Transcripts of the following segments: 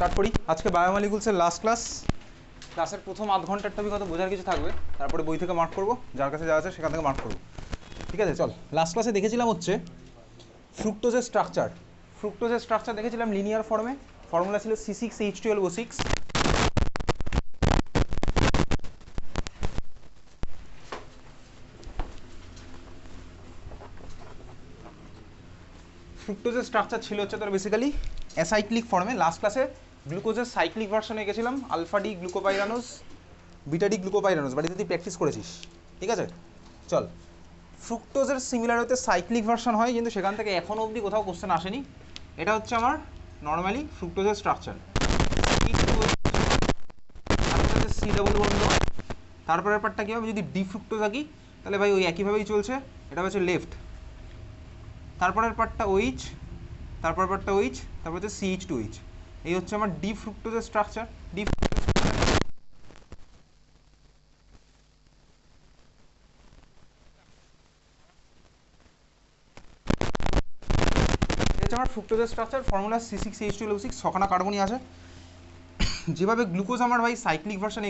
Start করি। আজকে বায়োমলিকুলসের last ক্লাসের প্রথম আধ ঘন্টার টপিক হয়তো বোঝার কিছু থাকবে, তারপরে বই থেকে মার্ক করবো, যার কাছে যা আছে সেখান থেকে মার্ক করবো। ঠিক আছে, চল। লাস্ট ক্লাসে দেখেছিলাম হচ্ছে ফ্রুক্টোজের স্ট্রাকচার দেখেছিলাম লিনিয়ার ফর্মে। ফর্মুলা ছিল C6H12O6। ফ্রুক্টোজের স্ট্রাকচার ছিল হচ্ছে তোর বেসিক্যালি অ্যাসাইক্লিক ফর্মে। লাস্ট ক্লাসে গ্লুকোজের সাইক্লিক ভার্সনে গেছিলাম, alpha D glucopyranose, beta D glucopyranose. বাড়িতে তুই প্র্যাকটিস করেছিস, ঠিক আছে? চল, ফ্রুক্টোজের সিমিলার হতে সাইক্লিক ভার্সন হয়, কিন্তু সেখান থেকে এখনও অবধি কোথাও কোশ্চেন আসেনি। এটা হচ্ছে আমার নর্মালি ফ্রুক্টোজের স্ট্রাকচার। সি ডাবল বন্ধ, তারপরের পার্টটা কী হবে? যদি ডি ফ্রুক্টোজ আঁকি তাহলে ভাই ওই একইভাবেই চলছে। এটা হচ্ছে লেফট, তারপরের পার্টটা ওইচ, তারপর পার্টটা ওইচ, তারপর হচ্ছে CH2H। এই হচ্ছে আমার ডি ফ্রুক্টোজের স্ট্রাকচার। আমার ফ্রুক্টোজের স্ট্রাকচার ফর্মুলা C6H12O6, ছখানা কার্বনই আছে। যেভাবে গ্লুকোজ আমার ভাই সাইক্লিক ভার্সন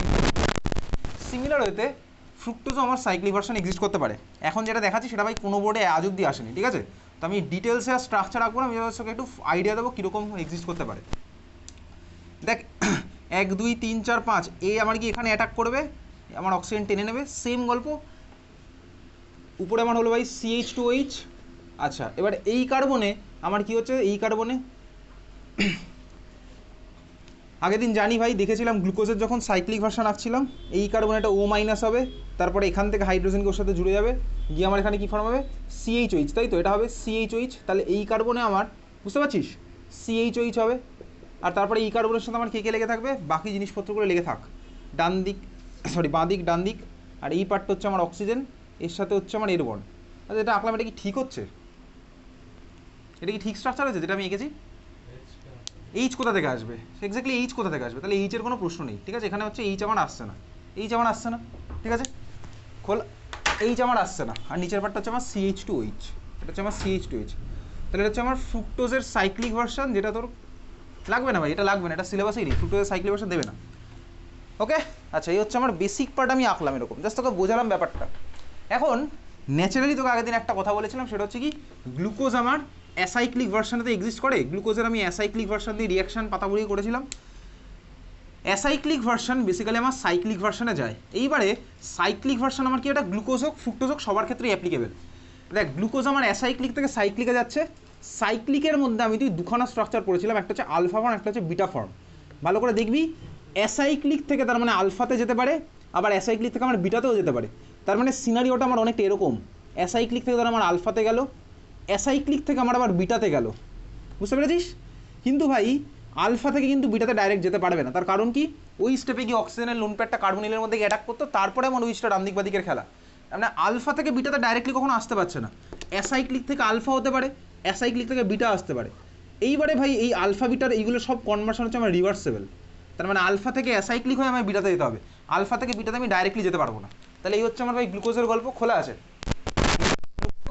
সিমিলার হতে ফ্রুক্টোজও আমার সাইক্লিক ভার্সন এক্সিস্ট করতে পারে। এখন যেটা দেখাচ্ছি সেটা ভাই কোনো বোর্ডে আজ অব্দি আসেনি, ঠিক আছে? তো আমি ডিটেলসে আর স্ট্রাকচার রাখবো না, আমি সঙ্গে একটু আইডিয়া দেবো কীরকম এক্সিস্ট করতে পারে। দেখ, 1 2 3 4 5 এ আমার কি এখানে অ্যাটাক করবে, আমার অক্সিজেন টেনে নেবে, সেম গল্প। উপরে আমার হলো ভাই CH2H। আচ্ছা, এবার এই কার্বনে আমার কি হচ্ছে? এই কার্বনে আগের দিন জানি ভাই, দেখেছিলাম গ্লুকোজের যখন সাইক্লিক ভার্সন আঁকছিলাম, এই কার্বনে একটা O- হবে, তারপরে এখান থেকে হাইড্রোজেনকে ওর সাথে জুড়ে যাবে, গিয়ে আমার এখানে কী ফর্ম হবে? CHOH, তাই তো? এটা হবে CHOH। তাহলে এই কার্বনে আমার, বুঝতে পারছিস, CHOH হবে। আর তারপরে এই কার্বনের সাথে আমার কে কে লেগে থাকবে? বাকি জিনিসপত্রগুলো লেগে থাক, ডান দিক, বাঁ দিক, ডান দিক। আর এই পার্টটা হচ্ছে আমার অক্সিজেন, এর সাথে হচ্ছে আমার এর বন্ড। আচ্ছা, এটা আঁকলাম, এটা কি ঠিক হচ্ছে? এটা কি ঠিক স্ট্রাকচার হয়েছে যেটা আমি এঁকেছি? এইচ কোথা থেকে আসবে? এক্স্যাক্টলি এইচ কোথা থেকে আসবে? তাহলে এইচের কোনো প্রশ্ন নেই, ঠিক আছে? এখানে হচ্ছে এইচ আমার আসছে না, এইচ আমার আসছে না, ঠিক আছে? খোল, এইচ আমার আসছে না। আর নিচের পার্টটা হচ্ছে আমার CH2H, এটা হচ্ছে আমার CH2H। তাহলে এটা হচ্ছে আমার ফ্রুক্টোজের সাইক্লিক ভার্সন, যেটা তোর লাগবে না ভাই, এটা লাগবে না, এটা সিলেবাসেই নেই, ফ্রুক্টোজের সাইক্লিক ভার্সন দেবে না। ওকে, আচ্ছা, এই হচ্ছে আমার বেসিক পার্ট, আমি আঁকলাম এরকম, জাস্ট তোকে বোঝালাম ব্যাপারটা। এখন ন্যাচারালি তোকে আগের দিন একটা কথা বলেছিলাম, সেটা হচ্ছে কি, গ্লুকোজ আমার অ্যাসাইক্লিক ভার্সনেতে এক্সিস্ট করে। গ্লুকোজের আমি অ্যাসাইক্লিক ভার্সন দিয়ে রিয়াকশান পাতাগুলি করেছিলাম। অ্যাসাইক্লিক ভার্সন বেসিক্যালি আমার সাইক্লিক ভার্সনে যায়। এইবারে সাইক্লিক ভার্সন আমার কি, এটা গ্লুকোজ হোক ফ্রুক্টোজ হোক সবার ক্ষেত্রেই অ্যাপ্লিকেবল। দেখ, গ্লুকোজ আমার অ্যাসাইক্লিক থেকে সাইক্লিকে যাচ্ছে। সাইক্লিকের মধ্যে আমি তুই দুখানা স্ট্রাকচার পড়েছিলাম, একটা হচ্ছে আলফা ফর্ম, একটা হচ্ছে বিটা ফর্ম। ভালো করে দেখবি, অ্যাসাইক্লিক থেকে তার মানে আলফাতে যেতে পারে, আবার অ্যাসাইক্লিক থেকে আমার বিটাতেও যেতে পারে। তার মানে সিনারিওটা আমার অনেকটা এরকম, অ্যাসাইক্লিক থেকে তার আমার আলফাতে গেল, অ্যাসাইক্লিক থেকে আমার আবার বিটাতে গেল, বুঝতে পেরেছিস? কিন্তু ভাই আলফা থেকে কিন্তু বিটাতে ডাইরেক্ট যেতে পারবে না। তার কারণ কি? ওই স্টেপে গিয়ে অক্সিজেনের লোন প্যাডটা কার্বনিলের মধ্যে গিয়ে অ্যাটাক করতো, তারপরে আমার ওইচটা ডান দিক বাদিকের খেলা। মানে আলফা থেকে বিটাতে ডাইরেক্টলি কখনো আসতে পারছে না। অ্যাসাইক্লিক থেকে আলফা হতে পারে, অ্যাসাইক্লিক থেকে বিটা আসতে পারে। এইবারে ভাই এই আলফা বিটার এইগুলো সব কনভার্সন হচ্ছে আমার রিভার্সেবল। তার মানে আলফা থেকে অ্যাসাইক্লিক হয়ে আমার বিটাতে যেতে হবে, আলফা থেকে বিটাতে আমি ডাইরেক্টলি যেতে পারবো না। তাহলে এই হচ্ছে আমার ভাই গ্লুকোজের গল্প, খোলা আছে।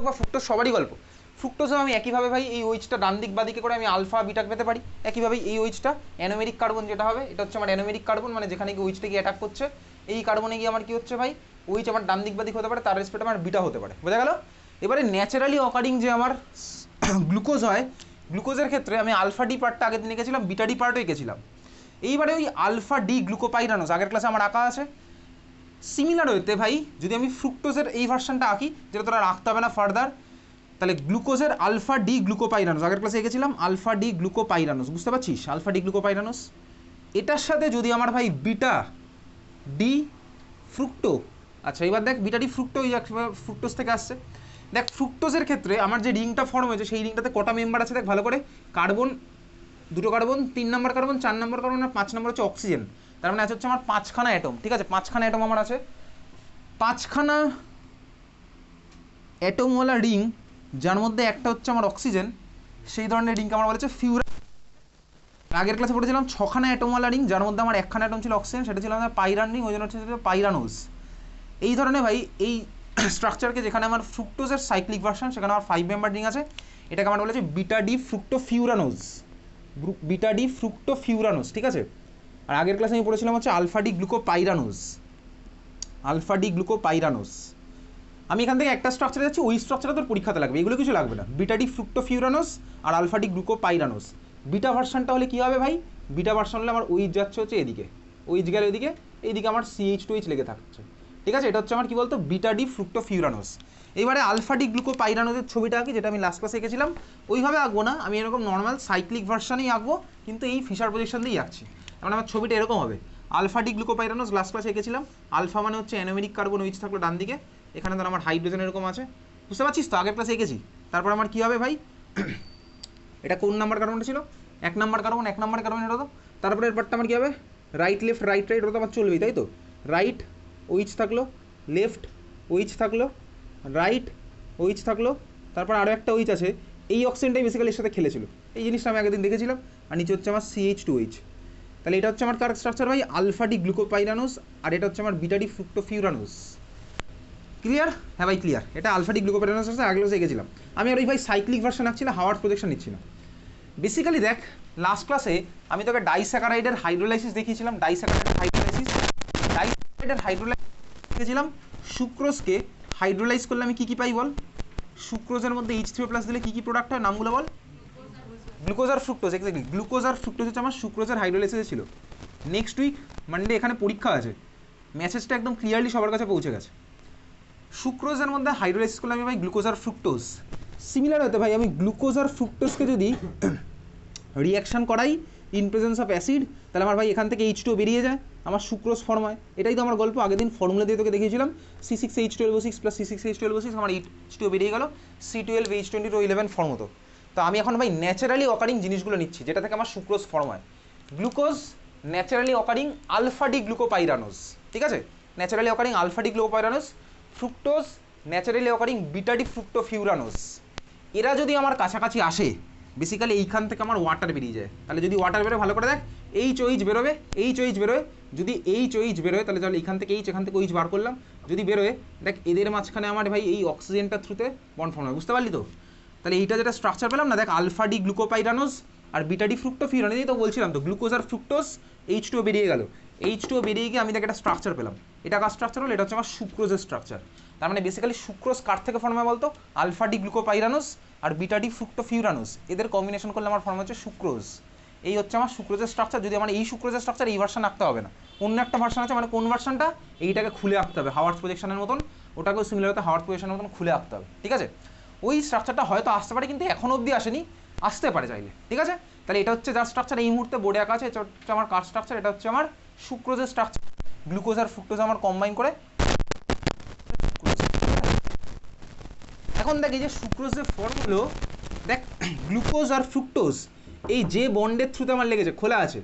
বা ফ্রুক্টোজ সবারই গল্প। ফ্রুক্টোজও আমি একইভাবে ভাই এই ওইচটা ডান দিক বাদিকে করে আমি আলফা বিটা পেতে পারি। একইভাবে এই ওইচটা অ্যানোমেরিক কার্বন যেটা হবে, এটা হচ্ছে আমার অ্যানোমেরিক কার্বন, মানে যেখানে গিয়ে ওইচটা গিয়ে অ্যাটাক করছে, এই কার্বনে গিয়ে আমার কি হচ্ছে ভাই, ওইচ আমার ডান দিক বাদিক হতে পারে, তার রেসপেক্ট আমার বিটা হতে পারে। বোঝা গেল? এবারে ন্যাচারালি অকারিং যে আমার গ্লুকোজ হয়, গ্লুকোজের ক্ষেত্রে আমি আলফা ডি পার্টটা আগের দিন এঁকেছিলাম, বিটা ডি পার্টও এঁকেছিলাম। এইবারে ওই আলফা ডি গ্লুকোপাইরানোজ আগের ক্লাসে আমার আঁকা আছে। সিমিলার হইতে ভাই যদি আমি ফ্রুক্টোজের এই ভার্সনটা আঁকি, যেটা তোরা রাখতে হবে না ফার্দার, তাহলে গ্লুকোজের আলফা ডি গ্লুকোপাইরানোস আগের ক্লাসে এঁকেছিলাম, আলফা ডি গ্লুকোপাইরানোস, বুঝতে পারছিস? আলফা ডি গ্লুকোপাইরানোস, এটার সাথে যদি আমার ভাই বিটা ডি ফ্রুক্টো, আচ্ছা এবার দেখ বিটা ডি ফ্রুক্টো ওই ফ্রুক্টোজ থেকে আসছে। দেখ ফ্রুক্টোজের ক্ষেত্রে আমার যে রিংটা ফর্ম হয়েছে, সেই রিংটাতে কটা মেম্বার আছে দেখ ভালো করে, কার্বন, দুটো কার্বন, 3 নম্বর কার্বন, 4 নম্বর কার্বন, আর 5 নম্বর হচ্ছে অক্সিজেন। তার মানে আছে হচ্ছে আমার 5খানা অ্যাটম, ঠিক আছে? 5খানা অ্যাটম আমার আছে, 5খানা অ্যাটমওয়ালা রিং, যার মধ্যে একটা হচ্ছে আমার অক্সিজেন, সেই ধরনের রিংকে আমার বলেছে ফিউরা। আগের ক্লাসে পড়েছিলাম 6খানা অ্যাটমওয়ালা রিং, যার মধ্যে আমার 1খানা অ্যাটম ছিল অক্সিজেন, সেটা ছিল আমার পাইরান রিং, ওই জন্য হচ্ছে পাইরানোজ। এই ধরনের ভাই এই স্ট্রাকচারকে, যেখানে আমার ফ্রুক্টোজের সাইক্লিক ভার্সন, সেখানে আমার 5 মেম্বার রিং আছে, এটাকে আমার বলেছে beta D fructofuranose. Beta D fructofuranose, ঠিক আছে। আর আগের ক্লাসে আমি পড়েছিলাম হচ্ছে alpha D glucopyranose, alpha D glucopyranose. আমি এখান থেকে একটা স্ট্রাকচারে যাচ্ছি, ওই স্ট্রাকচারটা তোর পরীক্ষাতে লাগবে, এগুলো কিছু লাগবে না। বিটা ডি ফ্রুক্টোফিউরানোস আর আলফা ডি গ্লুকোপাইরানোস। বিটা ভার্সানটা হলে কী হবে ভাই, বিটা ভার্সান হলে আমার ওইচ যাচ্ছে হচ্ছে এদিকে, ওইচ গেলে ওইদিকে, এইদিকে আমার CH2H লেগে থাকছে, ঠিক আছে। এটা হচ্ছে আমার কী বলতো বিটা ডি ফ্রুক্টোফিউরানোস। এবারে আলফা ডি গ্লুকোপাইরানোসের ছবিটা আঁকি, যেটা আমি লাস্ট ক্লাসে এঁকেছিলাম, ওইভাবে আঁকবো না, আমি এরকম নর্মাল সাইক্লিক ভার্সানেই আঁকবো, কিন্তু এই ফিশার পজিশন দিয়েই আঁকছি। মানে আমার ছবিটা এরকম হবে, আলফা ডি গ্লুকোপাইরানোস লাস্ট ক্লাসে এঁকেছিলাম। আলফা মানে হচ্ছে অ্যানোমেরিক কার্বন, ওইচ থাকলো ডান দিকে, এখানে ধর আমার হাইড্রোজেন এরকম আছে, বুঝতে পারছিস তো, আগের ক্লাসে এঁকেছি। তারপর আমার কী হবে ভাই, এটা কোন নাম্বার কার্বনটা ছিল, 1 নাম্বার কার্বন, 1 নাম্বার কার্বন এটা তো। তারপরে এর পার্টটা আমার কী হবে, রাইট লেফট রাইট রাইট, ওটা তো আমার চলবেই, তাই তো। রাইট ওইচ থাকলো, লেফট ওইচ থাকলো, রাইট ওইচ থাকলো, তারপর আরও একটা ওইচ আছে, এই অক্সিজেনটাই বেসিক্যালি এর সাথে খেলেছিল, এই জিনিসটা আমি আগের দিন দেখেছিলাম। আর নিচে হচ্ছে আমার CH2H। তাহলে এটা হচ্ছে আমার কার স্ট্রাকচার ভাই, আলফা ডি গ্লুকোপাইরানোস, আর এটা হচ্ছে আমার বিটা ডি ফ্রুক্টোফিউরানোস। ক্লিয়ার? হ্যাঁ ভাই ক্লিয়ার। এটা আলফা ডি গ্লুকোপাইরানোস আছে, আগেও এঁকেছিলাম। আমি আর ওই ভাই সাইক্লিক ভার্সন আঁকছি না, হাওয়ার্ড প্রজেকশন নিচ্ছি না। বেসিক্যালি দেখ, লাস্ট ক্লাসে আমি তোকে ডাইস্যাকারাইডের হাইড্রোলাইসিস দেখিয়েছিলাম, ডাইস্যাকারাইডের হাইড্রোলাইসিস দেখেছিলাম। সুক্রোজকে হাইড্রোলাইজ করলে আমি কী কী পাই বল, সুক্রোজের মধ্যে H3O+ দিলে কী কী প্রোডাক্ট হয়, নামগুলো বল। গ্লুকোজ আর ফ্রুক্টোজ, এক্স্যাক্টলি গ্লুকোজ আর ফ্রুক্টোজ হচ্ছে আমার সুক্রোজের হাইড্রোলাইসিসে ছিল। নেক্সট উইক মানডে এখানে পরীক্ষা আছে, মেসেজটা একদম ক্লিয়ারলি সবার কাছে পৌঁছে গেছে। সুক্রোজের মধ্যে হাইড্রোলাইসিস করলে আমি ভাই গ্লুকোজ আর ফ্রুক্টোজ। সিমিলার হতে ভাই আমি গ্লুকোজ আর ফ্রুক্টোজকে যদি রিয়াকশান করাই ইন প্রেজেন্স অফ অ্যাসিড, তাহলে আমার ভাই এখান থেকে H2O বেরিয়ে যায়, আমার সুক্রোজ ফর্ম হয়। এটাই তো আমার গল্প, আগের দিন ফর্মুলা দিয়ে তোকে দেখিয়েছিলাম, C6H12O6 + C6H12O6, আমার H2O বেরিয়ে গেল, C12H22O11 ফর্ম হতো। তো আমি এখন ভাই ন্যাচারালি অকারিং জিনিসগুলো নিচ্ছি, যেটা থেকে আমার সুক্রোজ ফর্ম হয়। Glucose naturally occurring alpha D glucopyranose, ঠিক আছে, naturally occurring alpha D glucopyranose. Fructose naturally occurring beta D fructofuranose. এরা যদি আমার কাছাকাছি আসে, বেসিক্যালি এইখান থেকে আমার ওয়াটার বেরিয়ে যায়। তাহলে যদি ওয়াটার বেরোয়, ভালো করে দেখ, OH বেরোবে, OH বেরোয়, যদি OH বেরোয় তাহলে চল এখান থেকে এখান থেকে OH বার করলাম, যদি বেরোয় দেখ এদের মাঝখানে আমার ভাই এই অক্সিজেনটা থ্রুতে বন্ড ফর্ম হয়, বুঝতে পারলি তো। তাহলে এইটা যেটা স্ট্রাকচার পেলাম না, দেখ আলফা ডি গ্লুকোপাইরানোস আর বিটা ডি ফ্রুক্টোফিউরানোস, এই তো বলছিলাম তো, গ্লুকোজ আর ফ্রুক্টোজ, H2O বেরিয়ে গেল, H2O বেরিয়ে গিয়ে আমি দেখ একটা স্ট্রাকচার পেলাম। এটা কার স্ট্রাকচার হলো, এটা হচ্ছে আমার সুক্রোজের স্ট্রাকচার। তার মানে বেসিক্যালি সুক্রোজ কার থেকে ফর্ম হয় বলতো, আলফা ডি গ্লুকোপাইরানোস আর বিটা ডি ফ্রুক্টোফিউরানোস, এদের কম্বিনেশন করলে আমার ফর্ম হচ্ছে সুক্রোজ। এই হচ্ছে আমার সুক্রোজের স্ট্রাকচার। যদি আমার এই সুক্রোজের স্ট্রাকচার এই ভার্সন আঁকতে হবে না, অন্য একটা ভার্সন আছে, মানে কোন ভার্সনটা, এইটাকে খুলে আঁকতে হবে হাওয়ার্ড প্রজেকশনের মতন, ওটাকেও সিমিলার হতে হাওয়ার্ড প্রজেকশনের মতন খুলে আঁকতে হবে, ঠিক আছে। ওই স্ট্রাকচারটা হয়তো আসতে পারে, কিন্তু এখন অবধি আসেনি, আসতে পারে চাইলে, ঠিক আছে। তাহলে এটা হচ্ছে যার স্ট্রাকচার এই মুহূর্তে বোর্ডে আঁকা আছে, এটা হচ্ছে আমার কার স্ট্রাকচার, এটা হচ্ছে আমার সুক্রোজের স্ট্রাকচার। গ্লুকোজ আর ফ্রুক্টোজ আমার কম্বাইন করে। এখন দেখ এই যে সুক্রোজের ফর্ম হলো, দেখ গ্লুকোজ আর ফ্রুক্টোজ এই যে বন্ডের থ্রুতে আমার লেগেছে, খোলা আছে,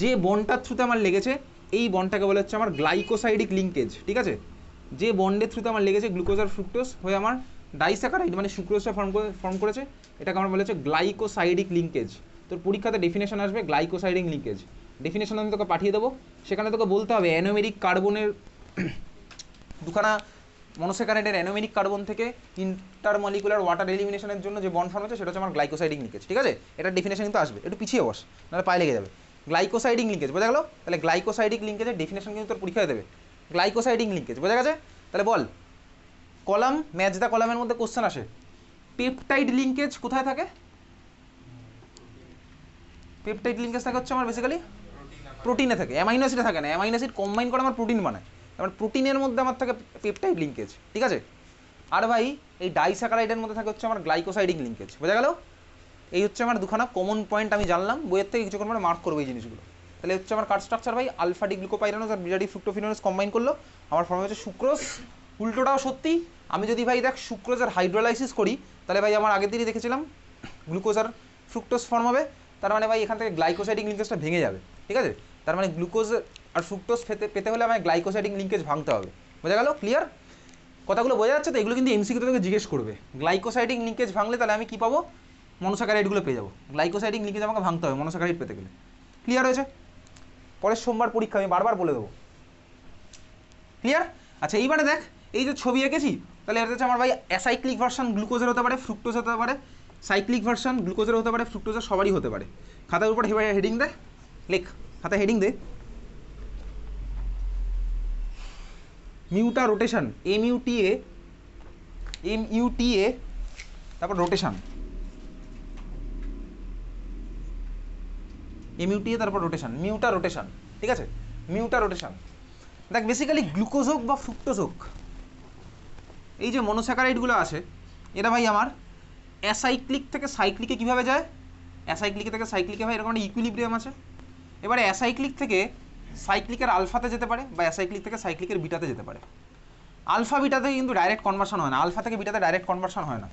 যে বন্ডটার থ্রুতে আমার লেগেছে, এই বন্ডটাকে বলা হচ্ছে আমার গ্লাইকোসাইডিক লিঙ্কেজ, ঠিক আছে। যে বন্ডের থ্রুতে আমার লেগেছে গ্লুকোজ আর ফ্রুক্টোজ হয়ে আমার ডাইস্যাকারাইড মানে সুক্রোজটা ফর্ম করেছে, এটাকে আমার বলা হচ্ছে গ্লাইকোসাইডিক লিঙ্কেজ। তোর পরীক্ষাতে ডেফিনেশন আসবে গ্লাইকোসাইডিক লিঙ্কেজ, ডেফিনেশন আমি তোকে পাঠিয়ে দেবো, সেখানে তোকে বলতে হবে অ্যানোমেরিক কার্বনের দুখানা মনোস্যাকারাইডের অ্যানোমেরিক কার্বন থেকে ইন্টারমলিকুলার ওয়াটার এলিমিনেশনের জন্য যে বন্ড ফর্ম হচ্ছে সেটা হচ্ছে আমার গ্লাইকোসাইডিক লিঙ্কেজ, ঠিক আছে। এটার ডেফিনেশন কিন্তু আসবে, একটু পিছিয়ে বস, নাহলে পায়ে লেগে যাবে। গ্লাইকোসাইডিক লিঙ্কেজ বোঝা গেল, তাহলে গ্লাইকোসাইডিক লিঙ্কেজের ডেফিনেশন কিন্তু তোর পরীক্ষায় দেবে, গ্লাইকোসাইডিক লিঙ্কেজ বোঝা গেছে। তাহলে বল, কলাম ম্যাচ দ্য কলামের মধ্যে কোশ্চেন আসে, পেপটাইড লিঙ্কেজ কোথায় থাকে, পেপটাইড লিঙ্কেজ থাকে হচ্ছে আমার বেসিক্যালি প্রোটিনে থাকে, অ্যামাইনো অ্যাসিডে থাকে না, অ্যামাইনো অ্যাসিড কম্বাইন করে আমার প্রোটিন বানায়, আমার প্রোটিনের মধ্যে আমার থাকে পেপটাইড লিঙ্কেজ, ঠিক আছে। আর ভাই এই ডাইস্যাকারাইডের মধ্যে থাকে হচ্ছে আমার গ্লাইকোসাইডিক লিঙ্কেজ, বোঝা গেল। এই হচ্ছে আমার দুখানা কমন পয়েন্ট, আমি জানলাম বইয়ের থেকে কিছুক্ষণ পরে মার্ক করবো এই জিনিসগুলো। তাহলে হচ্ছে আমার কার স্ট্রাকচার ভাই, আলফা ডি গ্লুকোপাইরানোস আর বিটা ডি ফ্রুক্টোফিনোস কম্বাইন করলো, আমার ফর্ম হচ্ছে সুক্রোজ। উল্টোটাও সত্যি, আমি যদি ভাই দেখ সুক্রোজের হাইড্রোলাইসিস করি, তাহলে ভাই আমার আগের দিনই দেখেছিলাম গ্লুকোজ আর ফ্রুক্টোজ ফর্ম হবে, তার মানে ভাই এখান থেকে গ্লাইকোসাইডিক লিঙ্কেজটা ভেঙে যাবে, ঠিক আছে। তার মানে গ্লুকোজ আর ফ্রুক্টোজ পেতে হলে আমার গ্লাইকোসাইডিক লিঙ্কেজ ভাঙতে হবে, বোঝা গেল, ক্লিয়ার। কথাগুলো বোঝা যাচ্ছে তো, এগুলো কিন্তু এমসিকিউতে তোকে জিজ্ঞেস করবে, গ্লাইকোসাইডিক লিঙ্কেজ ভাঙলে তাহলে আমি কী পাবো, মনোস্যাকারাইডগুলো পেয়ে যাবো, গ্লাইকোসাইডিক লিঙ্কেজ আমাকে ভাঙতে হবে মনোস্যাকারাইড পেতে গেলে, ক্লিয়ার হয়েছে। পরের সোমবার পরীক্ষা, আমি বারবার বলে দেবো, ক্লিয়ার। আচ্ছা এইবারে দেখ, এই যে ছবি এঁকেছি, তাহলে এটা হচ্ছে আমার ভাই অ্যাসাইক্লিক ভার্সন গ্লুকোজের হতে পারে, ফ্রুক্টোজ হতে পারে, সাইক্লিক ভার্সন গ্লুকোজের হতে পারে, ফ্রুক্টোজের, সবারই হতে পারে। খাতার উপর হেডিং দে, লেখ, খাতায় হেডিং দে, মিউটা রোটেশন, MUTA, তারপর রোটেশন, MUTA তারপর রোটেশন, মিউটা রোটেশন, ঠিক আছে, মিউটা রোটেশন। দেখ বেসিক্যালি গ্লুকোজ হোক বা ফ্রুক্টোজ হোক, এই যে মনোস্যাকারাইডগুলো আছে এরা ভাই আমার অ্যাসাইক্লিক থেকে সাইক্লিকে কীভাবে যায়, অ্যাসাইক্লিক থেকে সাইক্লিকে ভাই এরকম একটা ইকুইলিব্রিয়াম আছে। এবারে অ্যাসাইক্লিক থেকে সাইক্লিকের আলফাতে যেতে পারে বা অ্যাসাইক্লিক থেকে সাইক্লিকের বিটাতে যেতে পারে। আলফা বিটাতে কিন্তু ডাইরেক্ট কনভার্সন হয় না, আলফা থেকে বিটাতে ডাইরেক্ট কনভার্সন হয় না।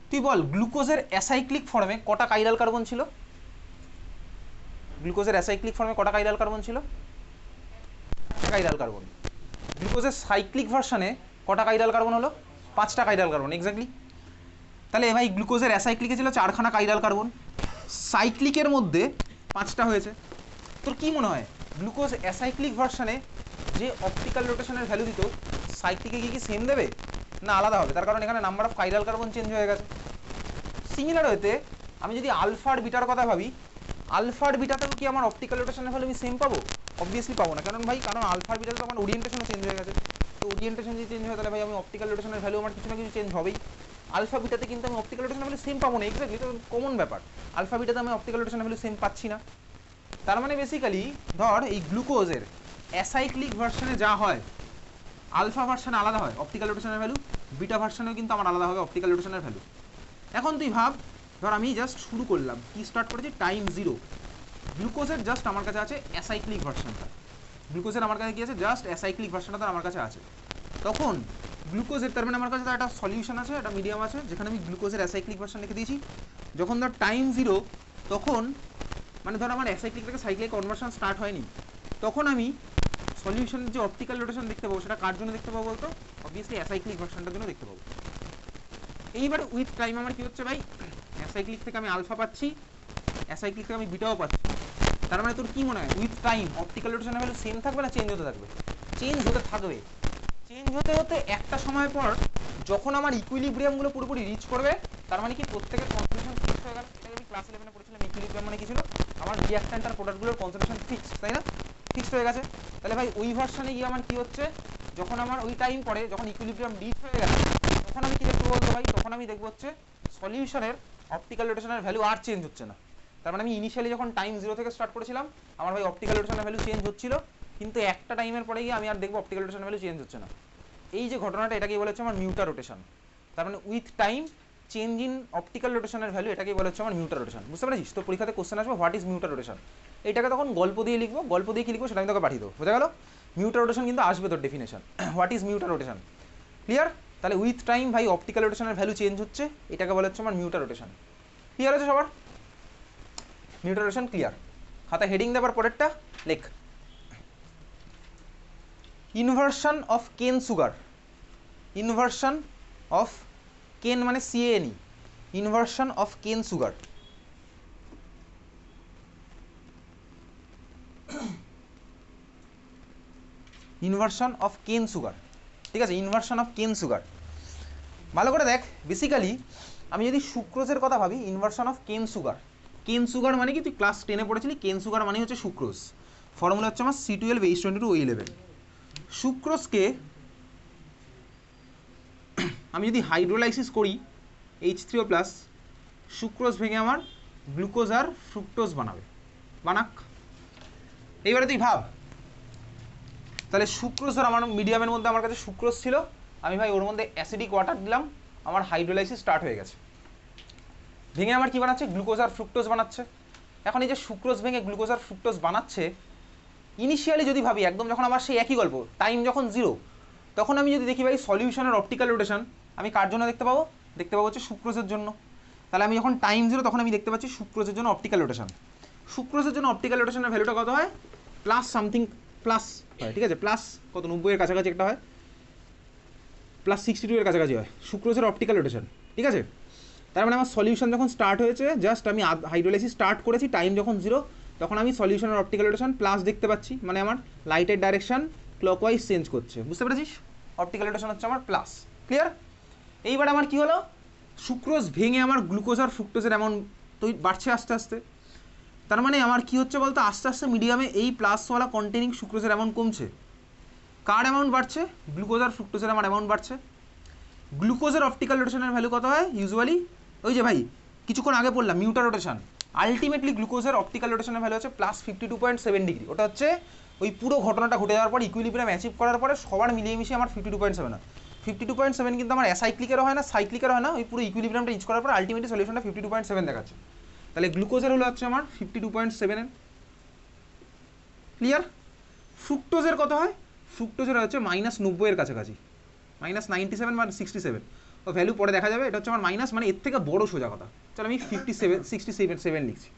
তুই বল গ্লুকোজের অ্যাসাইক্লিক ফর্মে কটা কাইরাল কার্বন ছিল? গ্লুকোজের অ্যাসাইক্লিক ফর্মে কটা কাইরাল কার্বন ছিল? Chiral carbon. গ্লুকোজের সাইক্লিক ভার্সনে কটা কাইরাল কার্বন হলো? 5টা কাইরাল কার্বন, এক্স্যাক্টলি। তাহলে ভাই গ্লুকোজের অ্যাসাইক্লিকে ছিল 4খানা কাইরাল কার্বন, সাইক্লিকের মধ্যে 5টা হয়েছে। তোর কি মনে হয় গ্লুকোজ অ্যাসাইক্লিক ভার্সনে যে অপটিক্যাল রোটেশনের ভ্যালু দিত সাইক্লিকে কি সেম দেবে না আলাদা হবে? তার কারণ এখানে number of chiral carbon change হয়ে গেছে। সিমিলার হতে আমি যদি আলফার বিটার কথা ভাবি, আলফার বিটাতেও কি আমার অপটিক্যাল রোটেশনের ভ্যালু আমি সেম পাবো? অবভিয়াসলি পাবো না, কারণ আলফার বিটাতে তো আমার ওরিয়েন্টেশনও চেঞ্জ হয়ে গেছে। তো ওরিয়েন্টেশন যদি চেঞ্জ হয় তাহলে ভাই আমি অপটিক্যাল রোটেশনের ভ্যালু আমার কিছু না কিছু চেঞ্জ হবেই। আলফা বিটাতে কিন্তু আমি অপটিক্যাল রোটেশনের ভ্যালু সেম পাবো না, এক্স্যাক্টলি, তো কমন ব্যাপার। আলফা বিটাতে আমি অপটিক্যাল রোটেশনের ভ্যালু সেম পাচ্ছি না। তার মানে বেসিক্যালি ধর এই গ্লুকোজের অ্যাসাইক্লিক ভার্সনে যা হয় আলফা ভার্সনে আলাদা হয় অপটিক্যাল রোটেশনের ভ্যালু, বিটা ভার্সনেও কিন্তু আমার আলাদা হবে অপটিক্যাল রোটেশনের ভ্যালু। এখন তুই ভাব, ধর আমি জাস্ট শুরু করলাম, কি স্টার্ট করেছি, টাইম 0, গ্লুকোজের জাস্ট আমার কাছে আছে অ্যাসাইক্লিক ভার্সনটা, গ্লুকোজের আমার কাছে কি আছে, জাস্ট অ্যাসাইক্লিক ভার্সনটা আমার কাছে আছে। তখন গ্লুকোজের তার মানে আমার কাছে একটা সলিউশন আছে, একটা মিডিয়াম আছে যেখানে আমি গ্লুকোজের অ্যাসাইক্লিক ভার্সন লিখে দিয়েছি। যখন ধর টাইম 0, তখন মানে ধর আমার অ্যাসাইক্লিক থেকে সাইক্লিক কনভার্সন স্টার্ট হয়নি, তখন আমি সলিউশনের যে অপটিক্যাল রোটেশন দেখতে পাবো সেটা কার জন্য দেখতে পাবো বলতো? অবভিয়াসলি অ্যাসাইক্লিক ভার্সনটার জন্য দেখতে পাবো। এইবার উইথ টাইম আমার কি হচ্ছে ভাই, অ্যাসাইক্লিক থেকে আমি আলফা পাচ্ছি, অ্যাসাইক্লিক থেকে আমি বিটাও পাচ্ছি। তার মানে তোর কি মনে হয় উইথ টাইম অপটিক্যাল রোটেশনের ভ্যালু সেম থাকবে না চেঞ্জ হতে থাকবে? চেঞ্জ হতে থাকবে। চেঞ্জ হতে হতে একটা সময় পর যখন আমার ইকুইলিব্রিয়ামগুলো পুরোপুরি রিচ করবে, তার মানে কি প্রত্যেকের কনসেন্ট্রেশন ফিক্স হয়ে গেল। এটা আমি ক্লাস 11 পড়েছিলাম, ইকুইলিব্রিয়াম মানে কি ছিল, আমার রিঅ্যাকট্যান্ট আর প্রোডাক্টগুলোর কনসেন্ট্রেশন ফিক্স, তাই না? ফিক্সড হয়ে গেছে। তাহলে ভাই ওই ভার্সনে গিয়ে আমার কি হচ্ছে, যখন আমার ওই টাইম পরে যখন ইকুইলিব্রিয়াম রিচ হয়ে গেছে, তখন আমি কি দেখবো বলতো ভাই, তখন আমি দেখবো হচ্ছে সলিউশনের অপটিক্যাল রোটেশনের ভ্যালু আর চেঞ্জ হচ্ছে না। তার মানে আমি ইনিশিয়ালি যখন টাইম 0 থেকে স্টার্ট করেছিলাম আমার ভাই অপটিক্যাল রোটেশনের ভ্যালু চেঞ্জ হচ্ছিল, কিন্তু একটা টাইমের পরে গিয়ে আমি আর দেখবো অপটিক্যাল রোটেশনের ভ্যালু চেঞ্জ হচ্ছে না। এই যে ঘটনাটা এটাকেই বলা হচ্ছে আমার মিউটা রোটেশন। তার মানে with time change in optical রোটেশনের ভ্যালু, এটাকেই বলা হচ্ছে আমার মিউটা রোটেশন। বুঝতে পেরেছিস? তো পরীক্ষাতে কোশ্চেন আসবে হোয়াট ইজ মিউটা রোটেশন, এটাকে তখন গল্প দিয়ে লিখবো, গল্প দিয়ে কি লিখবো সেটা আমি তোকে পাঠিয়ে দেবো। বোঝা গেল? মিউটা রোটেশন কিন্তু আসবে তোর definition, what is mutarotation, clear? তাহলে উইথ টাইম ভাই অপটিক্যাল রোটেশনের ভ্যালু চেঞ্জ হচ্ছে, এটাকে বলা হচ্ছে আমার মিউটা রোটেশন। ক্লিয়ার আছে সবার? মিউটা রোটেশন ক্লিয়ার? খাতা হেডিং দেবার পরেরটা লেখ, ইনভার্সন অফ কেন সুগার। ইনভার্সন অফ কেন মানে CANE, ইনভার্সন অফ কেন সুগার। ইনভার্সন অফ কেন সুগার, ঠিক আছে, ইনভার্সন অফ কেন সুগার। ভালো করে দেখ, বেসিক্যালি আমি যদি সুক্রোজের কথা ভাবি, ইনভার্সন অফ কেন সুগার, কেন সুগার মানে কি তুই ক্লাস 10-এ পড়েছিলি, কেন সুগার মানে হচ্ছে সুক্রোজ, ফর্মুলা হচ্ছে আমার C12H22O11। সুক্রোজকে আমি যদি হাইড্রোলাইসিস করি H3O+, সুক্রোজ ভেঙে আমার গ্লুকোজ আর ফ্রুক্টোজ বানাবে, বানাক। এইবারে তুই ভাব, তাহলে সুক্রোজ ধর আমার মিডিয়ামের মধ্যে আমার কাছে সুক্রোজ ছিল, আমি ভাই ওর মধ্যে অ্যাসিডিক ওয়াটার দিলাম, আমার হাইড্রোলাইসিস স্টার্ট হয়ে গেছে, ভেঙে আমার কি বানাচ্ছে, গ্লুকোজ আর ফ্রুক্টোজ বানাচ্ছে। এখন এই যে সুক্রোজ ভেঙে গ্লুকোজ আর ফ্রুক্টোজ বানাচ্ছে, ইনিশিয়ালি যদি ভাবি একদম যখন আমার সেই একই গল্প, টাইম যখন 0, তখন আমি যদি দেখি ভাই সলিউশনের অপটিক্যাল রোটেশন আমি কার জন্য দেখতে পাবো, দেখতে পাবো হচ্ছে সুক্রোজের জন্য। তাহলে আমি যখন টাইম 0 তখন আমি দেখতে পাচ্ছি সুক্রোজের জন্য অপটিক্যাল রোটেশন। সুক্রোজের জন্য অপটিক্যাল রোটেশনের ভ্যালুটা কত হয়, প্লাস সামথিং প্লাস হয়, ঠিক আছে, প্লাস কত 90-এর কাছাকাছি একটা হয়, প্লাস 62-এর কাছাকাছি হয় সুক্রোজের অপটিক্যাল রোটেশন, ঠিক আছে। তার মানে আমার সলিউশন যখন স্টার্ট হয়েছে, জাস্ট আমি হাইড্রোলাইসিস স্টার্ট করেছি, টাইম যখন 0, তখন আমি সলিউশনের অপটিক্যাল রোটেশন প্লাস দেখতে পাচ্ছি, মানে আমার লাইটের ডাইরেকশন ক্লকওয়াইজ চেঞ্জ করছে। বুঝতে পেরেছিস? অপটিক্যাল রোটেশন হচ্ছে আমার প্লাস। ক্লিয়ার? এইবার আমার কি হলো, সুক্রোজ ভেঙে আমার গ্লুকোজ আর ফ্রুক্টোজের অ্যামাউন্ট বাড়ছে আস্তে আস্তে। তার মানে আমার কি হচ্ছে বলতো, আস্তে আস্তে মিডিয়ামে এই প্লাসওয়ালা কন্টেনিং সুক্রোজের অ্যামাউন্ট কমছে। কার অ্যামাউন্ট বাড়ছে? গ্লুকোজ আর ফ্রুক্টোজের আমার অ্যামাউন্ট বাড়ছে। গ্লুকোজের অপটিক্যাল রোটেশনের ভ্যালু কত হয় ইউজুয়ালি? ওই যে ভাই কিছুক্ষণ আগে বললাম মিউটার রোটেশন। আলটিমেটলি গ্লুকোজের অপটিক্যাল রোটেশনের ভ্যালু হচ্ছে +52.7 ডিগ্রি। ওটা হচ্ছে ওই পুরো ঘটনাটা ঘটে যাওয়ার পর ইকুইলিব্রিয়াম অ্যাচিভ করার পরে সবার মিলিয়ে মিশিয়ে আমার 52.7 হয়। 52.7 কিন্তু আমার অ্যাসাইক্লিকেরও হয় না, সাইক্লিকেরও হয় না, ওই পুরো ইকুইলিব্রিয়ামটা রিচ করার পর আলটিমেটলি সলিউশনটা 52.7 দেখাচ্ছে। তাহলে গ্লুকোজের হলো হচ্ছে আমার 52.7। ক্লিয়ার? ফ্রুক্টোজের কত হয়? ফ্রুক্টোজের হচ্ছে -90 এর কাছাকাছি, -97 বা 67। ও ভ্যালু পরে দেখা যাবে। এটা হচ্ছে আমার মাইনাস, মানে এর থেকে বড় সোজা কথা। চলো আমি 67 লিখছি।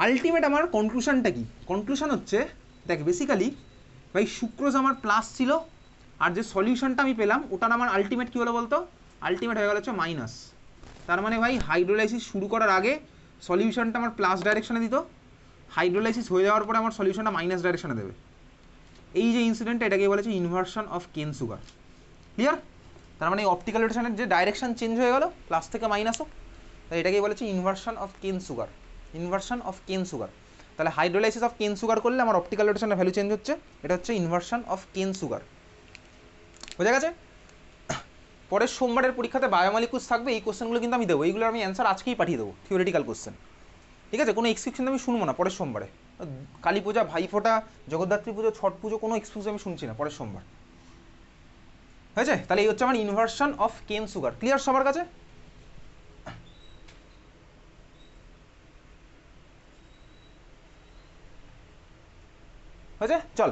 আলটিমেট আমার কনক্লুশনটা কি? কনক্লুশন হচ্ছে দেখ বেসিক্যালি ভাই সুক্রোজ আমার প্লাস ছিল, আর যে সলিউশনটা আমি পেলাম ওটার আমার আলটিমেট কী হলো বলতো? আলটিমেট হয়ে গেল হচ্ছে মাইনাস। তার মানে ভাই হাইড্রোলাইসিস শুরু করার আগে সলিউশনটা আমার প্লাস ডাইরেকশনে দিত, হাইড্রোলাইসিস হয়ে যাওয়ার পরে আমার সলিউশনটা মাইনাস ডাইরেকশনে দেবে। এই যে ইনসিডেন্টটা এটাকে বলেছে ইনভার্সন অফ কেন সুগার। ক্লিয়ার? তার মানে অপটিক্যাল রোটেশনের যে ডাইরেকশন চেঞ্জ হয়ে গেল প্লাস থেকে মাইনাসও, তাই এটাকেই বলেছে ইনভার্সন অফ কেন সুগার। ইনভার্সন অফ কেন সুগার। তাহলে হাইড্রোলাইসিস অফ কেন সুগার করলে আমার অপটিক্যাল রোটেশনের ভ্যালু চেঞ্জ হচ্ছে, এটা হচ্ছে ইনভার্সন অফ কেন সুগার। বোঝা গেছে? পরের সোমবারের পরীক্ষাতে বায়োমলিকুলস থাকবে, এই কোশ্চেনগুলো কিন্তু আমি দেবো, এইগুলো আমি অ্যান্সার আজকেই পাঠিয়ে দেবো, থিওরিটিক্যাল কোশ্চেন। ঠিক আছে? কোনো এক্সকিউজ আমি শুনবো না পরের সোমবারে। কালী পূজা, ভাইফোঁটা, জগদ্ধাত্রী পুজো, ছট পুজো কোনো এক্সকিউজ আমি শুনছি না পরের সোমবার। হয়েছে? তাহলে এই হচ্ছে আমার ইনভার্সন অফ কেন সুগার। ক্লিয়ার সবার কাছে? হয়েছে? চল,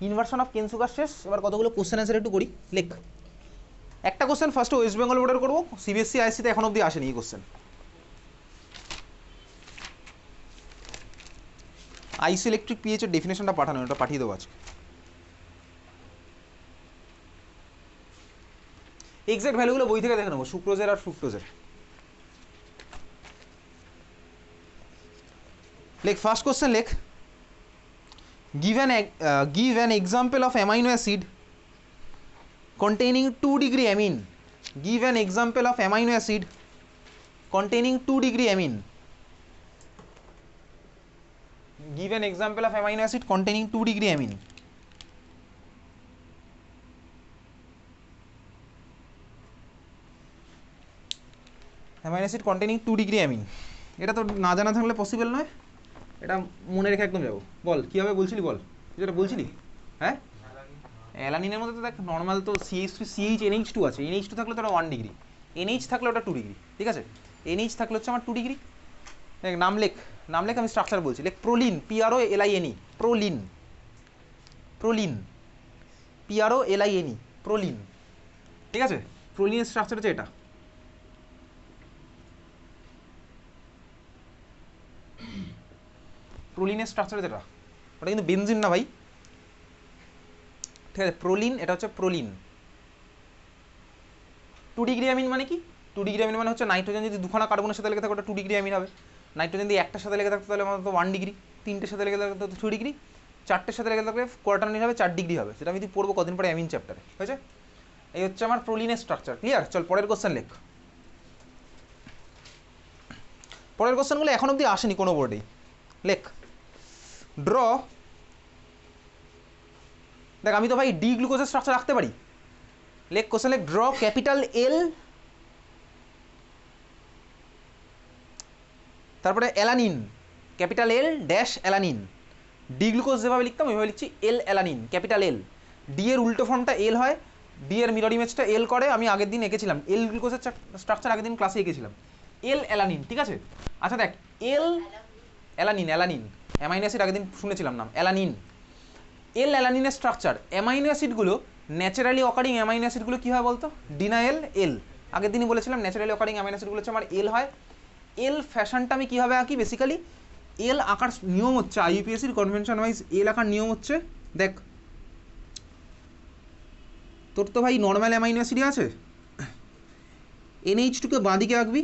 ইনভার্সন অফ কেন সুগার শেষ। এবার কতগুলো কোশ্চেন অ্যান্সার একটু করি। লেখ একটা কোশ্চেন ফার্স্টে ওয়েস্ট বেঙ্গল বোর্ডের করবো, সিবিএসসি আইসিতে এখন অবধি আসেনি এই কোশ্চেন। আইসি ইলেকট্রিক পিএইচ এর ডেফিনেশনটা পাঠানো, ওটা পাঠিয়ে দেবো আজকে। এক্সাক্ট ভ্যালুগুলো বই থেকে দেখে নেবো, সুক্রোজের আর ফ্রুক্টোজের। লেখ ফার্স্ট কোশ্চেন লেখ, give an example of amino acid containing 2 degree amine. Give an example of amino acid containing 2 degree amine. Give an example of amino acid containing 2 degree amine. Amino acid containing 2 degree amine. এটা তো না জানা থাকলে possible নয়, এটা মনে রেখে একদম যাবো। বল কীভাবে বলছিলি, বল যেটা বলছিলি। হ্যাঁ, অ্যালানিনের মধ্যে তো দেখ নর্মাল তো CH NH2 আছে, NH2 থাকলে তো ওটা 1 ডিগ্রি, NH থাকলে ওটা 2 ডিগ্রি। ঠিক আছে? NH থাকলে হচ্ছে আমার 2 ডিগ্রি। দেখ নাম লেখ, নাম লেখ, আমি স্ট্রাকচার বলছি। লেখ proline, PROLINE, proline, proline, PROLINE, proline. ঠিক আছে? প্রোলিনের স্ট্রাকচার হচ্ছে এটা। প্রোলিনের স্ট্রাকচার যেটা, ওটা কিন্তু বেনজিন না ভাই। ঠিক আছে? প্রোলিন, এটা হচ্ছে প্রোলিন। 2 ডিগ্রি অ্যামিন মানে কি? 2 ডিগ্রি অ্যামিন মানে হচ্ছে নাইট্রোজেন যদি দুখানা কার্বনের সাথে লেগে থাকে ওটা 2 ডিগ্রি অ্যামিন হবে। নাইট্রোজেন যদি একটার সাথে লেগে থাকতো তাহলে আমাদের তো 1 ডিগ্রি, তিনটের সাথে লেগে থাকতো তো 2 ডিগ্রি, চারটের সাথে লেগে থাকলে কোয়ার্টারনিট হবে 4 ডিগ্রি হবে। সেটা আমি পড়বো কদিন পরে অ্যামিন চ্যাপ্টারে। হয়েছে? এই হচ্ছে আমার প্রোলিনের স্ট্রাকচার। ক্লিয়ার? চল পরের কোশ্চেন লেখ। পরের কোশ্চেনগুলো এখন অবধি আসেনি কোনো বোর্ডেই। লেখ ড্র, দেখ আমি তো ভাই ডি গ্লুকোজের স্ট্রাকচার রাখতে পারি। লেখ কোশ্চেন লেখ, ড্র ক্যাপিটাল এল, তারপরে অ্যালানিন, ক্যাপিটাল এল ড্যাশ অ্যালানিন। ডি গ্লুকোজ যেভাবে লিখতাম ওইভাবে লিখছি এল অ্যালানিন, ক্যাপিটাল এল। ডি এর উল্টো ফর্মটা এল হয়, ডি এর মিরর ইমেজটা এল করে। আমি আগের দিন এঁকেছিলাম এল গ্লুকোজের স্ট্রাকচার, আগের দিন ক্লাসে এঁকেছিলাম এল অ্যালানিন। ঠিক আছে? আচ্ছা দেখ L alanine, alanine amino acid আগের দিন শুনেছিলাম নাম অ্যালানিন। এল অ্যালানিনের স্ট্রাকচার, অ্যামাইনো অ্যাসিডগুলো ন্যাচারালি অকারিং অ্যামাইনো অ্যাসিডগুলো কী হয় বলতো? ডিনাইল এল। আগের দিনই বলেছিলাম ন্যাচারালি অকারিং অ্যামাইনো অ্যাসিডগুলো হচ্ছে আমার এল হয়। এল ফ্যাশনটা আমি কীভাবে আঁকি? বেসিক্যালি এল আঁকার নিয়ম হচ্ছে IUPACর কনভেনশন ওয়াইজ এল আঁকার নিয়ম হচ্ছে, দেখ তোর তো ভাই নর্মাল অ্যামাইনো অ্যাসিডই আছে, NH2কে বাঁদিকে আঁকবি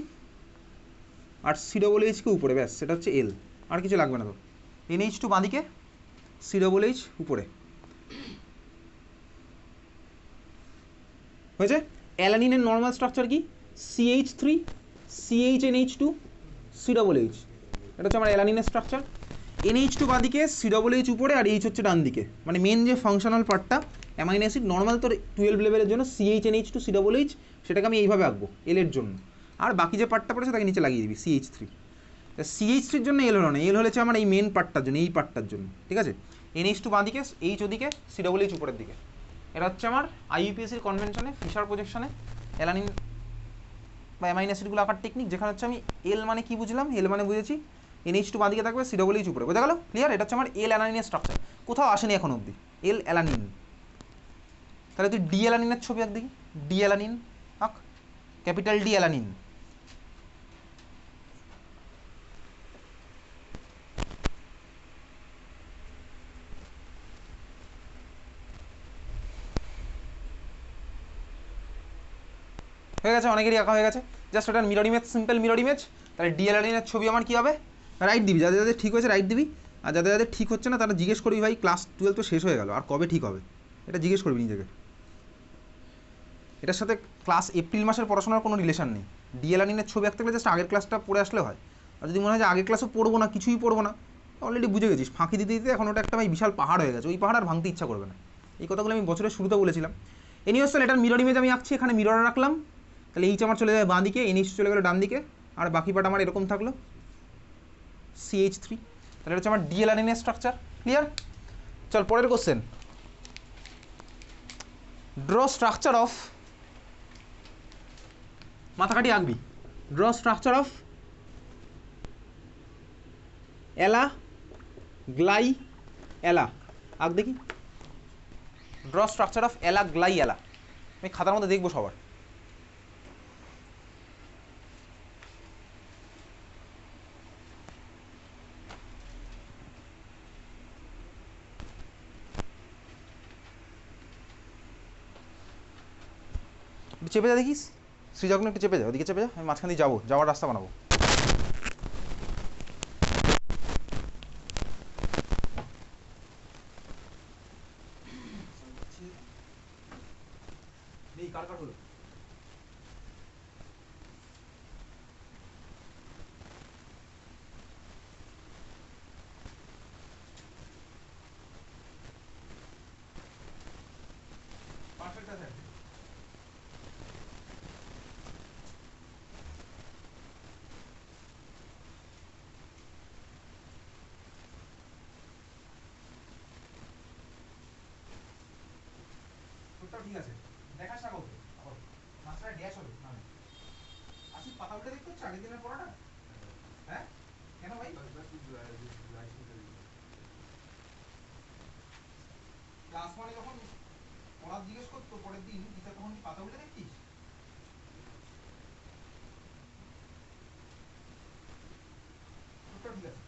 আর COOHকে উপরে, ব্যাস সেটা হচ্ছে এল, আর কিছু লাগবে না তো। NH2 বাঁদিকে, COOH উপরে। হয়েছে? অ্যালানিনের নর্মাল স্ট্রাকচার কি? CH3 CHNH2 COOH, এটা হচ্ছে আমার অ্যালানিনের স্ট্রাকচার। NH2 বাঁদিকে, COOH উপরে, আর H হচ্ছে ডান দিকে। মানে মেন যে ফাংশনাল পার্টটা অ্যামাইনো অ্যাসিড নর্মাল তোর 12 লেভেলের জন্য CHNH2 COOH, সেটাকে আমি এইভাবে আঁকবো L এর জন্য, আর বাকি যে পার্টটা পড়েছে তাকে নিচে লাগিয়ে দিবি CH3। CH3 এর জন্য এল হলো না, এল হলেছে আমার এই মেন পার্টটার জন্য, এই পার্টটার জন্য, ঠিক আছে। NH2 বাঁদিকে, H ওদিকে, COOH উপরের দিকে। এটা হচ্ছে আমার IUPAC কনভেনশনে ফিশার প্রজেকশনে অ্যালানিন বা অ্যামাইনো অ্যাসিডগুলো আঁকার টেকনিক, যেখানে হচ্ছে আমি এল মানে কি বুঝলাম, এল মানে বুঝেছি NH2 বাঁদিকে থাকবে, COOH উপরে, বোঝা গেল? ক্লিয়ার? এটা হচ্ছে আমার এল অ্যালানিনের স্ট্রাকচার, কোথাও আসেনি এখন অবধি এল অ্যালানিন। তাহলে তুই ডি অ্যালানিনের ছবি আঁক দেখি, ডি অ্যালানিন আঁক, ক্যাপিটাল ডি অ্যালানিন। হয়ে গেছে, অনেকেরই আঁকা হয়ে গেছে, জাস্ট ওটার mirror image, simple mirror image. তাহলে ডি অ্যালানিনের ছবি আমার কী হবে, রাইট দিবি, যাদের যাদের ঠিক হয়েছে রাইট দিবি, আর যাদের যাদের ঠিক হচ্ছে না তারা জিজ্ঞেস করবি, ভাই ক্লাস 12 তো শেষ হয়ে গেল, আর কবে ঠিক হবে, এটা জিজ্ঞেস করবি নিজেকে। এটার সাথে ক্লাস এপ্রিল মাসের পড়াশোনার কোনো রিলেশন নেই। ডি অ্যালানিনের ছবি আঁকতে গেলে জাস্ট আগের ক্লাসটা পড়ে আসলে হয়। আর যদি মনে হয় যে আগের ক্লাসও পড়বো না, কিছুই পড়বো না, অলরেডি বুঝে গেছিস ফাঁকি দিতে দিতে এখন ওটা একটা ভাই বিশাল পাহাড় হয়ে গেছে, ওই পাহাড় আর ভাঙতে ইচ্ছা করবে না। এই কথাগুলো আমি বছরের শুরুতে বলেছিলাম। এনিওয়েজ, তাহলে এটার মিরর ইমেজ আমি আঁকছি, এখানে মিরর রাখলাম, তাহলে এইচ আমার চলে যাবে বাঁ দিকে, NH চলে গেলো ডান দিকে, আর বাকি পার্ট আমার এরকম থাকলো CH3। তাহলে এটা হচ্ছে আমার ডি অ্যালানিনের স্ট্রাকচার। ক্লিয়ার? চল পরের কোশ্চেন, ড্র স্ট্রাকচার অফ, মাথাকাঠি আঁকবি, draw structure of Ala Gly Ala, আঁক দেখি, draw structure of Ala Gly Ala. আমি খাতার মধ্যে দেখবো সবার। একটু চেপে যা দেখিস, শ্রীযজ্ঞ একটু চেপে যা, ওদিকে চেপে যা, আমি মাঝখান দিয়ে যাবো, যাওয়ার রাস্তা বানাবো। কার কার হলো? পারফেক্ট আছে। তোরটাও ঠিক আছে, দেখাস না কাউকে, আবার মাঝখানে ড্যাশ হবে না। আসি পাতা উল্টে দেখতে হচ্ছে আগের দিনের পড়াটা, হ্যাঁ কেন ভাই? ক্লাস ওয়ানে যখন পড়া জিজ্ঞেস করতো পরের দিন টিচার, তখন কি পাতা উল্টে দেখতিস? তোরটাও ঠিক আছে,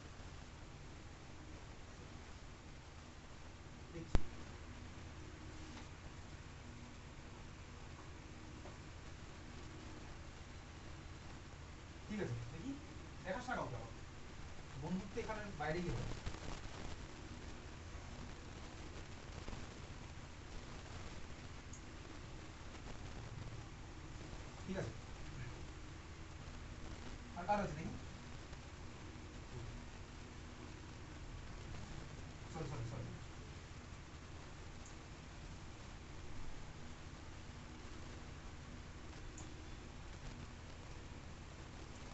দেখছি। ঠিক আছে দেখি, দেখাস না কাউকে আবার, বন্ধুত্ব এখানে বাইরে গিয়ে হবে। ঠিক আছে, আর কার আছে দেখি, সরি সরি সরি,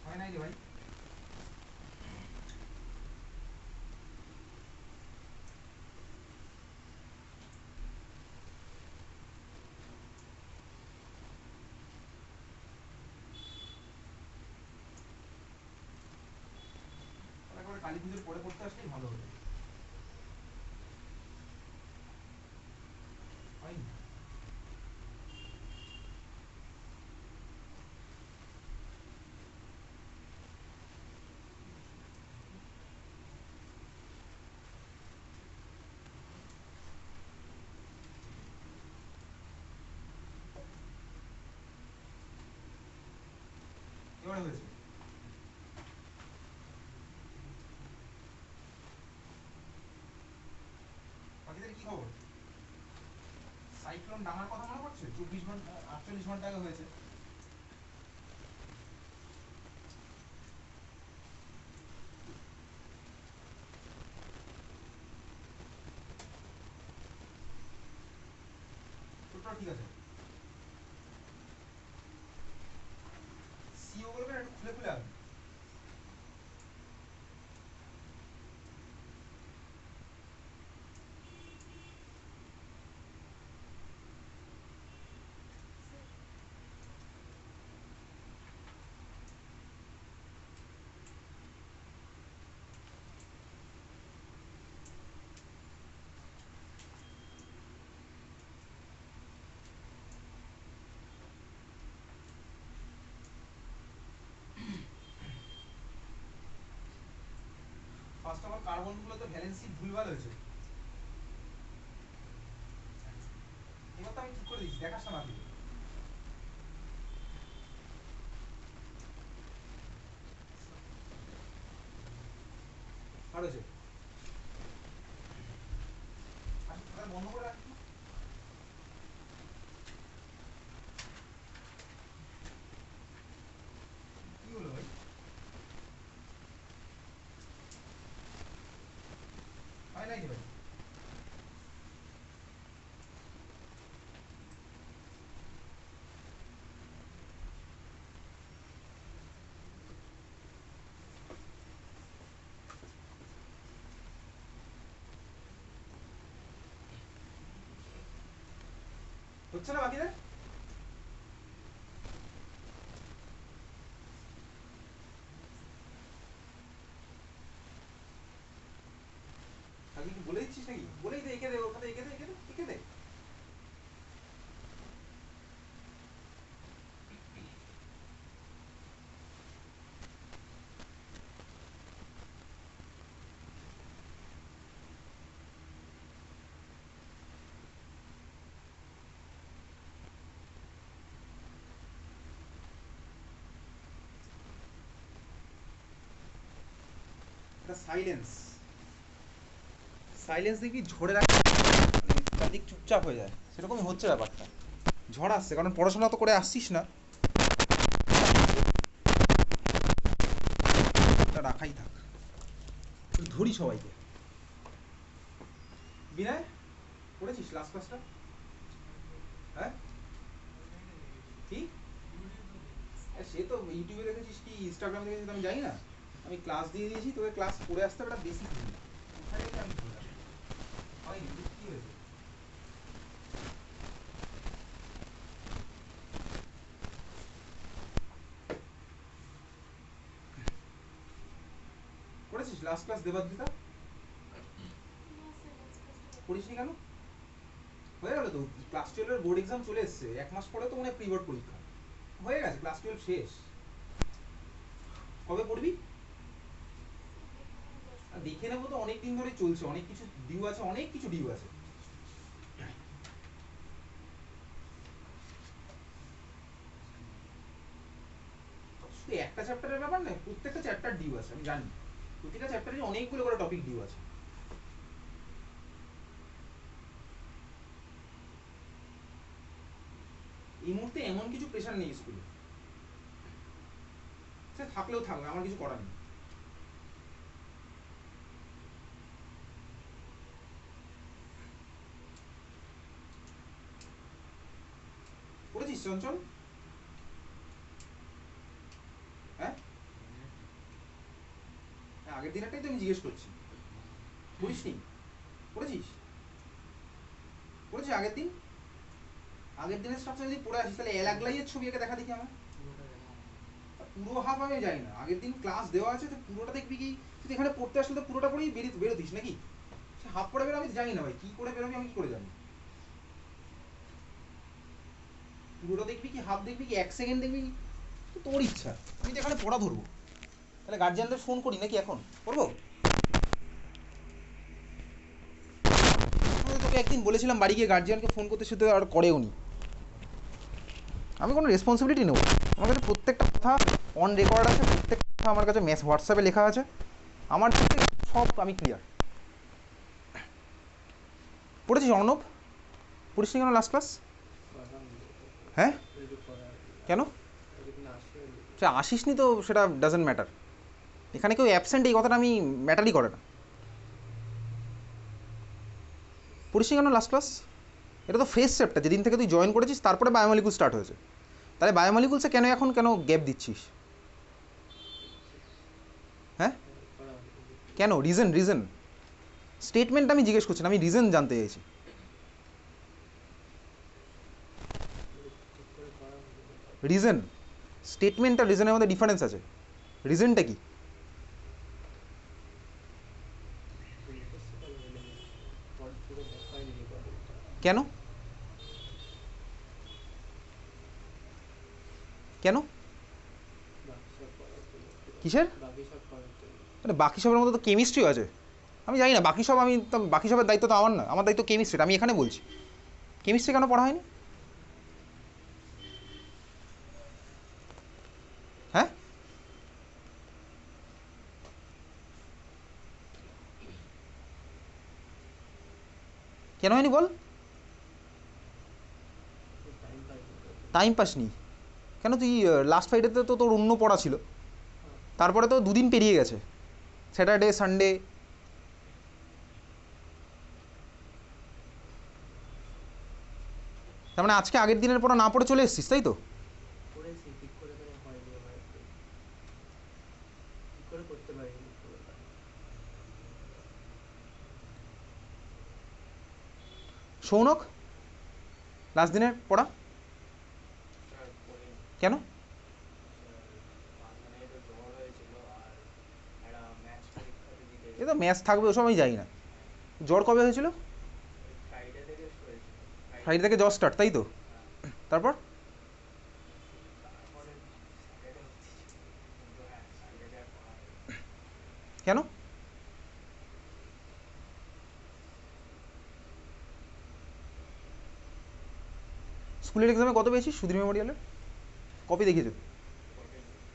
হয় নাই রে ভাই। একেবারে কালী পুজোর পরে পড়তে আসলেই ভালো হতো। হয়নি? এবারে হয়েছে। বাকিদের কি খবর? সাইক্লোন ডাঙার কথা মনে পড়ছে? 24 ঘন্টা 48 ঘন্টা আগে হয়েছে। ঠিক আছে, সিও গুলোকে একটু খুলে খুলে আনবে। ফার্স্ট অফ অল কার্বন গুলোতে ভ্যালেন্সি ভুলভাল হয়েছে, এবার তো আমি ঠিক করে দিচ্ছি, দেখাস না বাকি আর হয়েছে। বন্ধ করে রাখি, কি হলো ভাই? হয় নাই ভাই, হচ্ছে না বাকিদের? আগে কি বলে দিচ্ছিস নাকি? বলেই দে, এঁকে দে, ওখানে এঁকে দে, এঁকে দে, এঁকে দে। এটা সাইলেন্স, সাইলেন্স দেখবি ঝরে রাখে, চারদিক চুপচাপ হয়ে যায়, সেরকমই হচ্ছে ব্যাপারটা। ঝড় আসছে, কারণ পড়াশোনা তো করে আসছিস না, এটা রাখাই থাক, ধরি সবাইকে। বিনয়, পড়েছিস লাস্ট ক্লাসটা? হ্যাঁ কি? সে তো ইউটিউবে দেখেছিস কি ইনস্টাগ্রামে দেখেছিস আমি জানি না, আমি ক্লাস দিয়ে দিয়েছি, তোকে ক্লাস করে আসতে হবে, একটা বেসিক আমি হয়নি, কি হয়েছে? করেছিস লাস্ট ক্লাস দেবাদ্রিতা? পড়িসনি কেন? হয়ে গেল তো, ক্লাস 12 এর বোর্ড এক্সাম চলে এসছে, এক মাস পরে তো মনে হয় প্রি বোর্ড পরীক্ষা হয়ে গেছে, ক্লাস 12 শেষ। কবে পড়বি? দেখে নেবো তো, অনেক দিন ধরে চলছে, অনেক কিছু ডিউ আছে, অনেক কিছু ডিউ আছে। শুধু একটা চ্যাপ্টারের ব্যাপার না, প্রত্যেকটা চ্যাপ্টার ডিউ আছে, আমি জানি প্রতিটা চ্যাপ্টারে অনেকগুলো করে টপিক ডিউ আছে। এই মুহূর্তে এমন কিছু প্রেশার নেই স্কুলে, সে থাকলেও থাকবে, আমার কিছু করার নেই। পড়েছিস চঞ্চল? হ্যাঁ, আগের দিনেরটাই তো আমি জিজ্ঞেস করছি, পড়িসনি? পড়েছিস? পড়েছিস আগের দিন? আগের দিনের স্ট্রাকচার যদি পড়ে আসিস, তাহলে এলাগলাইয়ের ছবি একে দেখা দেখি আমার। পুরো হাফ আমি জানি না, আগের দিন ক্লাস দেওয়া আছে তো পুরোটা দেখবি কি? তুই এখানে পড়তে আসলে তো পুরোটা পড়েই বেরোতিস নাকি? সে হাফ পড়ে বেরো, আমি জানি না ভাই কি করে বেরোবি, আমি কি করে জানি? পুরোটা দেখবি কি হাফ দেখবি কি 1 সেকেন্ড দেখবি? তো তোর ইচ্ছা, আমি তো এখানে পড়া ধরবো। তাহলে গার্জিয়ানদের ফোন করি নাকি এখন? করবো? আমি তোকে একদিন বলেছিলাম বাড়ি গিয়ে গার্জিয়ানকে ফোন করতে, সে তো আর করেও নি। আমি কোনো রেসপন্সিবিলিটি নেব? আমার কাছে প্রত্যেকটা কথা অন রেকর্ড আছে, প্রত্যেকটা কথা আমার কাছে হোয়াটসঅ্যাপে লেখা আছে, আমার কাছে সব আমি ক্লিয়ার। পড়েছিস অর্ণব? পড়িসনি কেন লাস্ট ক্লাস? হ্যাঁ কেন? সে আসিসনি তো, সেটা ডাজেন্ট ম্যাটার। এখানে কেউ অ্যাবসেন্ট এই কথাটা আমি ম্যাটারই করে না। পড়িসনি কেন লাস্ট ক্লাস? এটা তো ফেস চ্যাপ্টার, যেদিন থেকে তুই জয়েন করেছিস তারপরে বায়োমলিকুল স্টার্ট হয়েছে। তাহলে বায়োমলিকুলসে কেন এখন কেন গ্যাপ দিচ্ছিস? হ্যাঁ কেন? রিজন স্টেটমেন্ট আমি জিজ্ঞেস করছি না, আমি রিজন জানতে চাইছি। রিজন, স্টেটমেন্ট আর রিজনের মধ্যে ডিফারেন্স আছে। রিজনটা কি? কেন কেন কিসের? আরে বাকি সবের মধ্যে তো কেমিস্ট্রিও আছে। আমি জানি না বাকি সব, আমি তো বাকি সবের দায়িত্ব তো আমার না, আমার দায়িত্ব কেমিস্ট্রিটা, আমি এখানে বলছি কেমিস্ট্রি কেন পড়া হয়নি? হ্যাঁ কেন হয়নি বল? টাইম পাস নি কেন? তুই লাস্ট ফ্রাইডেতে তো তোর অন্য পড়া ছিল, তারপরে তো দুদিন পেরিয়ে গেছে, স্যাটারডে সানডে। তার মানে আজকে আগের দিনের পড়া না পড়ে চলে এসেছিস, তাই তো? সৌনক লাস্ট দিনের পড়া কেন? এ তো ম্যাচ থাকবে, ওসব আমি যাই না। জ্বর কবে হয়েছিল? ফ্রাইডে থেকে জ্বর স্টার্ট, তাই তো? তারপর কেন? স্কুলের এক্সামে কত পেয়েছিস সুধীর মেমোরিয়ালের? কপি দেখিয়েছে?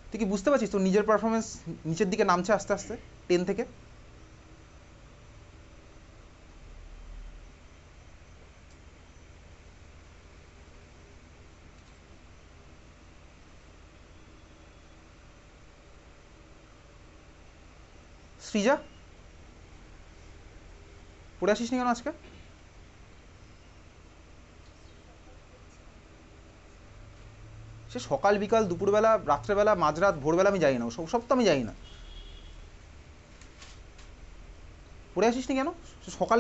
তুই কি বুঝতে পারছিস তোর নিজের পারফরমেন্স নিচের দিকে নামছে আস্তে আস্তে 10 থেকে? সৃজা পড়ে আসিস নি কেন আজকে? সে সকাল বিকাল দুপুরবেলা রাত্রেবেলা মাঝরাত ভোরবেলা আমি যাই না, সব সব তো আমি যাই না। পড়ে আসিস নি কেন? সকালে